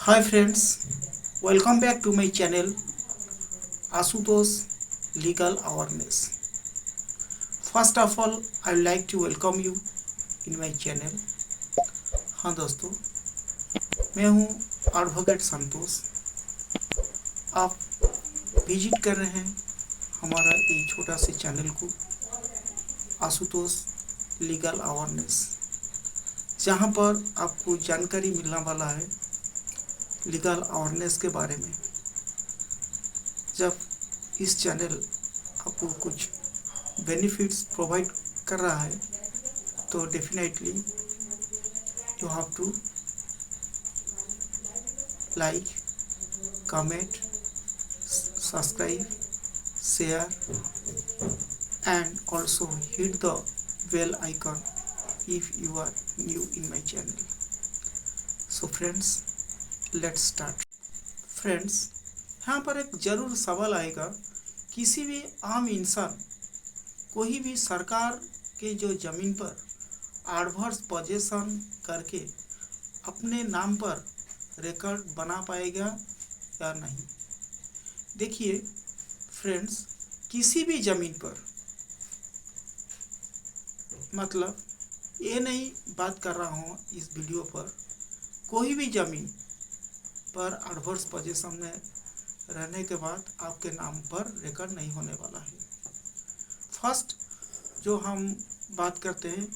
Hi friends, welcome back to my channel Asutosh Legal Awareness. First of all, I would like to welcome you in my channel. हाँ दोस्तों, मैं हूँ advocate संतोष। आप visit कर रहे हैं हमारा ये छोटा सा चैनल को आशुतोष लीगल अवेयरनेस, जहाँ पर आपको जानकारी मिलने वाला है लीगल अवेयरनेस के बारे में। जब इस चैनल आपको कुछ बेनिफिट्स प्रोवाइड कर रहा है तो definitely you have to like, comment, subscribe, share and also hit the bell icon if you are new in my channel. So friends, let's start. Friends, यहाँ पर एक जरूर सवाल आएगा, किसी भी आम इंसान कोई भी सरकार के जो ज़मीन पर एडवर्स पोजेशन करके अपने नाम पर रिकॉर्ड बना पाएगा या नहीं। देखिए फ्रेंड्स, किसी भी ज़मीन पर, मतलब ये नहीं बात कर रहा हूँ इस वीडियो पर, कोई भी ज़मीन पर एडवर्स पोजीशन में रहने के बाद आपके नाम पर रिकॉर्ड नहीं होने वाला है। फर्स्ट जो हम बात करते हैं,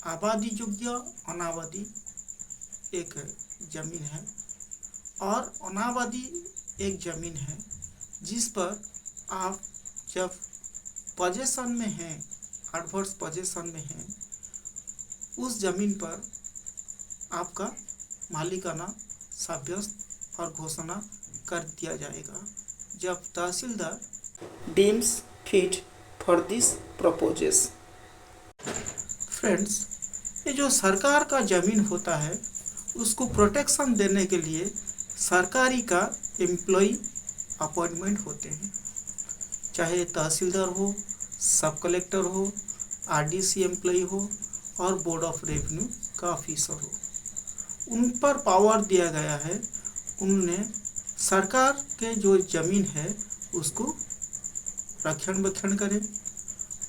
आबादी योग्य अनाबादी एक ज़मीन है और अनाबादी एक ज़मीन है जिस पर आप जब पोजेशन में हैं, एडवर्स पोजेशन में हैं, उस ज़मीन पर आपका मालिकाना साब्यस्त और घोषणा कर दिया जाएगा जब tehsildar deems fit for this purposes. Friends, ये जो सरकार का ज़मीन होता है उसको प्रोटेक्शन देने के लिए सरकारी का एम्प्लॉय अपॉइंटमेंट होते हैं, चाहे तहसीलदार हो, सब कलेक्टर हो, आरडीसी एम्प्लॉय हो और बोर्ड ऑफ रेवेन्यू का ऑफिसर हो। उन पर पावर दिया गया है, उनने सरकार के जो ज़मीन है उसको रक्षण करें,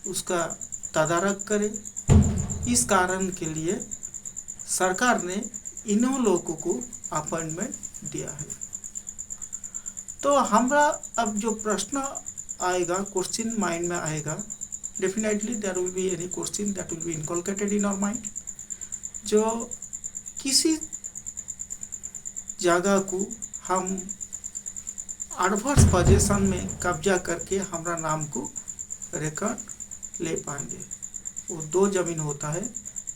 उसका तदारक करें। इस कारण के लिए सरकार ने इन्हों लोगों को अपॉइंटमेंट दिया है। तो हमारा अब जो प्रश्न आएगा, क्वेश्चन माइंड में आएगा, definitely there will be any question that will be inculcated in our mind. जो किसी जगह को हम एडवर्स पोजीशन में कब्जा करके हमारा नाम को रिकॉर्ड ले पाएंगे, वो दो ज़मीन होता है,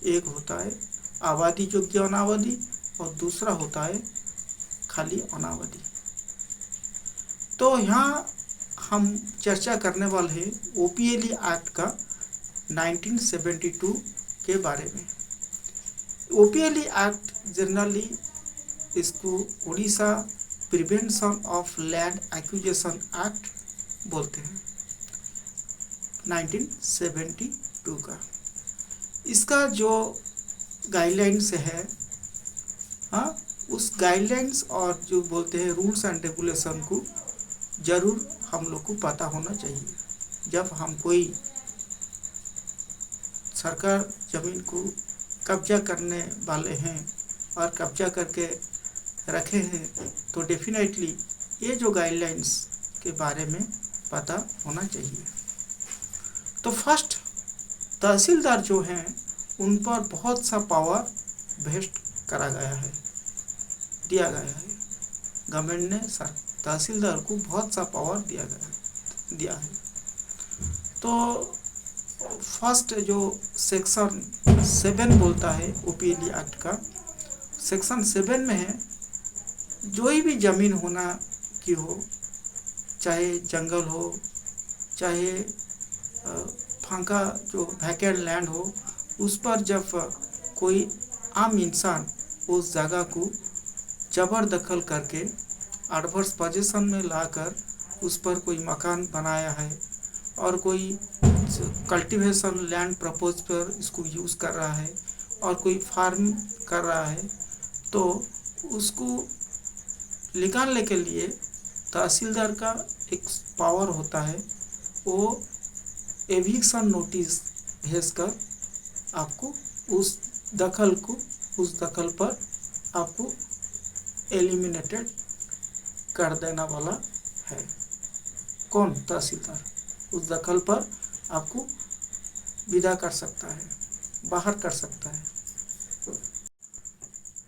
एक होता है आबादी योग्य अनाबादी और दूसरा होता है खाली अनाबादी। तो यहाँ हम चर्चा करने वाले हैं ओपीएलई एक्ट का 1972 के बारे में। ओपीएलई एक्ट जनरली इसको Orissa prevention of land acquisition act बोलते हैं, 1972 का। इसका जो गाइडलाइंस है, हाँ, उस गाइडलाइंस और जो बोलते हैं रूल्स एंड रेगुलेशन को ज़रूर हम लोग को पता होना चाहिए। जब हम कोई सरकार ज़मीन को कब्जा करने वाले हैं और कब्जा करके रखे हैं तो डेफिनेटली ये जो गाइडलाइंस के बारे में पता होना चाहिए। तो फर्स्ट, तहसीलदार जो हैं उन पर बहुत सा पावर वेस्ट करा गया है, दिया गया है। गवर्नमेंट ने तहसीलदार को बहुत सा पावर दिया है। तो फर्स्ट जो सेक्शन 7 बोलता है ओपीएलई एक्ट का, सेक्शन 7 में है, जो भी ज़मीन होना की हो, चाहे जंगल हो, चाहे फांका जो वैकेंट लैंड हो, उस पर जब कोई आम इंसान उस जगह को जबरदखल करके एडवर्स पोजीशन में लाकर उस पर कोई मकान बनाया है और कोई कल्टीवेशन लैंड प्रपोज पर इसको यूज़ कर रहा है और कोई फार्म कर रहा है, तो उसको निकालने के लिए तहसीलदार का एक पावर होता है, वो एविक्शन नोटिस भेजकर आपको उस दखल पर आपको एलिमिनेटेड कर देना वाला है। कौन? तहसीलदार उस दखल पर आपको विदा कर सकता है, बाहर कर सकता है।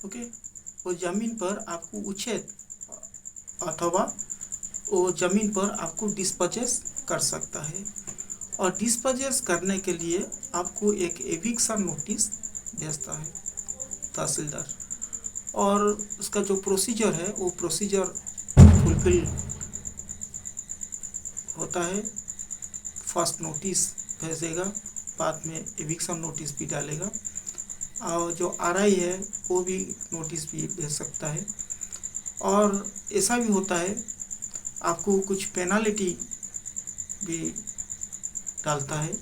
ओके, वो जमीन पर आपको उच्छेद अथवा वो जमीन पर आपको डिस्पजेस कर सकता है, और डिस्पजेस करने के लिए आपको एक एविक्शन नोटिस भेजता है तहसीलदार, और उसका जो प्रोसीजर है वो प्रोसीजर फुलफिल होता है। फर्स्ट नोटिस भेजेगा, बाद में एविक्शन नोटिस भी डालेगा, और जो आरआई है वो भी नोटिस भी भेज सकता है। और ऐसा भी होता है आपको कुछ पेनाल्टी भी डालता है,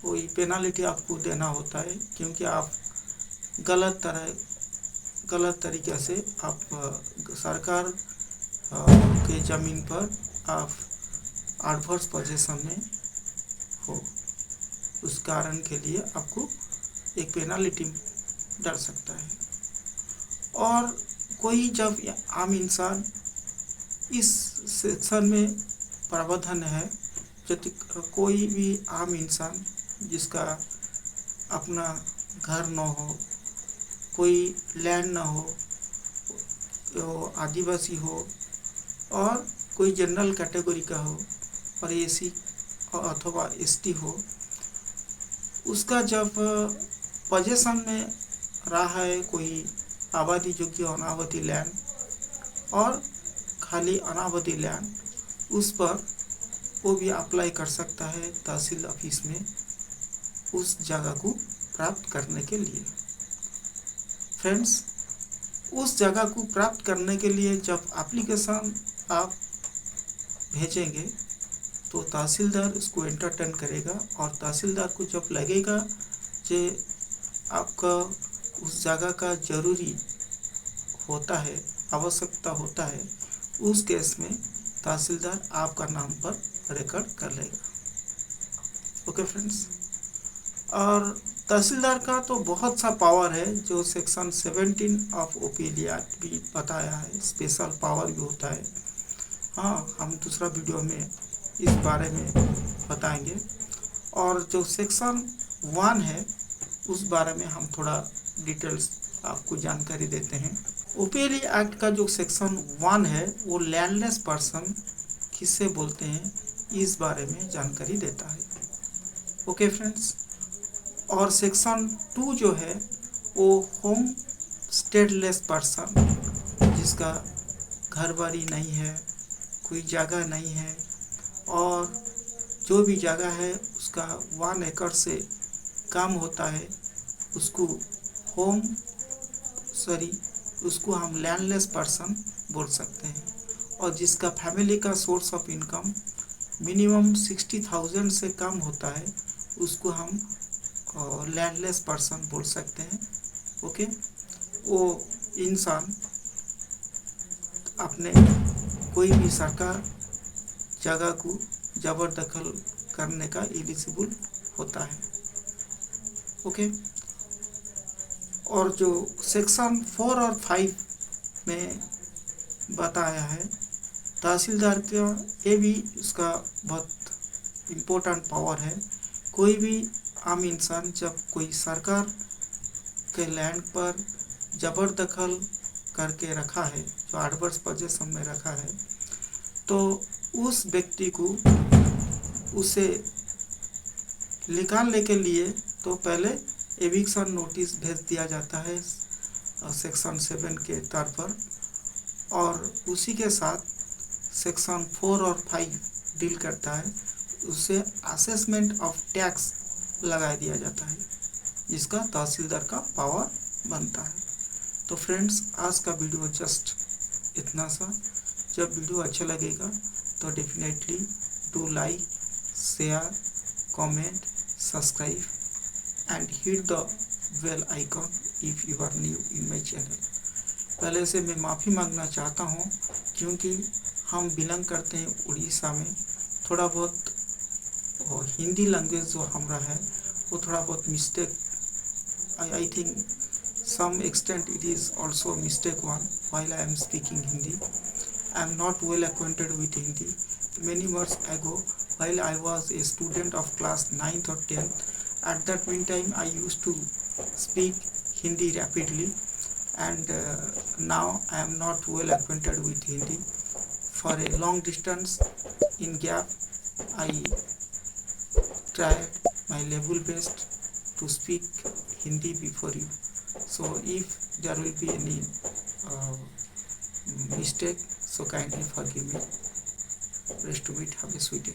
वही पेनाल्टी आपको देना होता है, क्योंकि आप गलत तरीके से आप सरकार के ज़मीन पर आप एडवर्स पोजीशन में हो, उस कारण के लिए आपको एक पेनाल्टी डाल सकता है। और कोई जब आम इंसान इस सेक्शन में प्रावधान है, यदि कोई भी आम इंसान जिसका अपना घर न हो, कोई लैंड न हो, तो आदिवासी हो और कोई जनरल कैटेगरी का हो और एसी अथवा एसटी हो, उसका जब पोजीशन में रहा है कोई आबादी योग्य अनाबादी लैंड और खाली अनाबादी लैंड, उस पर वो भी अप्लाई कर सकता है तहसील ऑफिस में उस जगह को प्राप्त करने के लिए। फ्रेंड्स, उस जगह को प्राप्त करने के लिए जब एप्लीकेशन आप भेजेंगे तो तहसीलदार उसको एंटरटेन करेगा, और तहसीलदार को जब लगेगा कि आपका उस जगह का जरूरी होता है, आवश्यकता होता है, उस केस में तहसीलदार आपका नाम पर रिकॉर्ड कर लेगा। ओके फ्रेंड्स, और तहसीलदार का तो बहुत सा पावर है जो सेक्शन 17 ऑफ ओपीएल एक्ट भी बताया है, स्पेशल पावर भी होता है। हाँ, हम दूसरा वीडियो में इस बारे में बताएंगे। और जो सेक्शन 1 है उस बारे में हम थोड़ा डिटेल्स आपको जानकारी देते हैं। ओपीएल एक्ट का जो सेक्शन 1 है वो लैंडलेस पर्सन किससे बोलते हैं इस बारे में जानकारी देता है। ओके फ्रेंड्स, और सेक्शन 2 जो है वो होम स्टेडलेस पर्सन, जिसका घर बाड़ी नहीं है, कोई जगह नहीं है, और जो भी जगह है उसका 1 एकड़ से कम होता है, उसको हम लैंडलेस पर्सन बोल सकते हैं। और जिसका फैमिली का सोर्स ऑफ इनकम मिनिमम 60,000 से कम होता है, उसको हम लैंडलेस पर्सन बोल सकते हैं। ओके, वो इंसान अपने कोई भी सरकार जगह को जबरदखल करने का एलिजिबल होता है। ओके, और जो सेक्शन 4 और 5 में बताया है, तहसीलदार का ये भी उसका बहुत इम्पोर्टेंट पावर है। कोई भी आम इंसान जब कोई सरकार के लैंड पर जबरदखल करके रखा है, जो एडवर्स पोजीशन में रखा है, तो उस व्यक्ति को उसे निकालने के लिए तो पहले एविक्शन नोटिस भेज दिया जाता है सेक्शन 7 के तौर पर, और उसी के साथ सेक्शन 4 और 5 डील करता है, उसे असेसमेंट ऑफ टैक्स लगा दिया जाता है, जिसका तहसीलदार का पावर बनता है। तो फ्रेंड्स, आज का वीडियो जस्ट इतना सा। जब वीडियो अच्छा लगेगा तो definitely do like, share, comment, subscribe and hit the bell icon if you are new in my channel. पहले से मैं माफ़ी मांगना चाहता हूँ, क्योंकि हम बिलोंग करते हैं उड़ीसा में। थोड़ा बहुत हिंदी लैंग्वेज जो हमारा है वो थोड़ा बहुत mistake, I think some extent it is also mistake one while I am speaking Hindi. I am not well acquainted with Hindi. Many months ago, while I was a student of class 9th or 10th, at that meantime I used to speak Hindi rapidly, and now I am not well acquainted with Hindi. For a long distance in gap, I tried my level best to speak Hindi before you. So if there will be any uh, mistake, so kindly forgive me. Rest to meet. Have a sweet day.